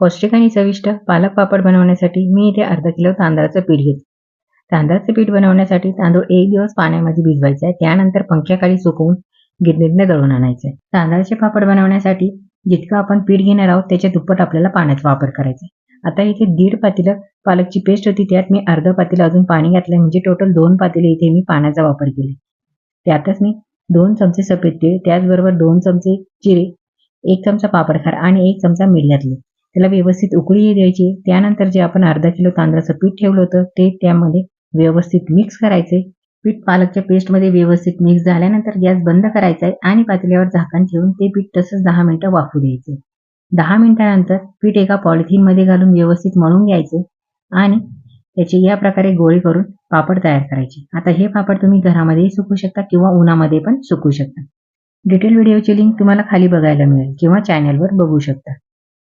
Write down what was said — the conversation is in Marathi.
पौष्टिक आणि चविष्ट पालक पापड बनवण्यासाठी मी इथे अर्धा किलो तांदळाचं पीठ घेतलं. तांदळाचं पीठ बनवण्यासाठी तांदूळ 1 दिवस पाण्यामध्ये भिजवायचे आहे. त्यानंतर पंख्याखाली सुकवून गिरणीतनं दळून आणायचं आहे. तांदळाचे पापड बनवण्यासाठी जितकं आपण पीठ घेणार आहोत त्याच्या दुप्पट आपल्याला पाण्याचा वापर करायचा आहे. आता इथे 1.5 पातेलं पालकची पेस्ट होती, त्यात मी अर्धा पातेलं अजून पाणी घातलंय, म्हणजे टोटल 2 पातेले इथे मी पाण्याचा वापर केले. त्यातच मी 2 चमचे सफेद तीळ, त्याचबरोबर 2 चमचे जिरे, 1 चमचा पापडखार आणि 1 चमचा मीठ घातले. त्याला व्यवस्थित उकळी द्यायची. त्यानंतर जे आपण अर्धा किलो तांदळाचं पीठ ठेवलं होतं ते त्यामध्ये व्यवस्थित मिक्स करायचे. पीठ पालकच्या पेस्टमध्ये व्यवस्थित मिक्स झाल्यानंतर गॅस बंद करायचा आहे आणि पातेल्यावर झाकण ठेवून ते पीठ तसंच 10 मिनिटं वाफू द्यायचे. 10 मिनिटानंतर पीठ एका पॉलिथिनमध्ये घालून व्यवस्थित मळून घ्यायचे आणि त्याचे या प्रकारे गोळे करून पापड तयार करायचे. आता हे पापड तुम्ही घरामध्येही सुकवू शकता किंवा उन्हामध्ये पण सुकवू शकता. डिटेल व्हिडिओची लिंक तुम्हाला खाली बघायला मिळेल किंवा चॅनलवर बघू शकता.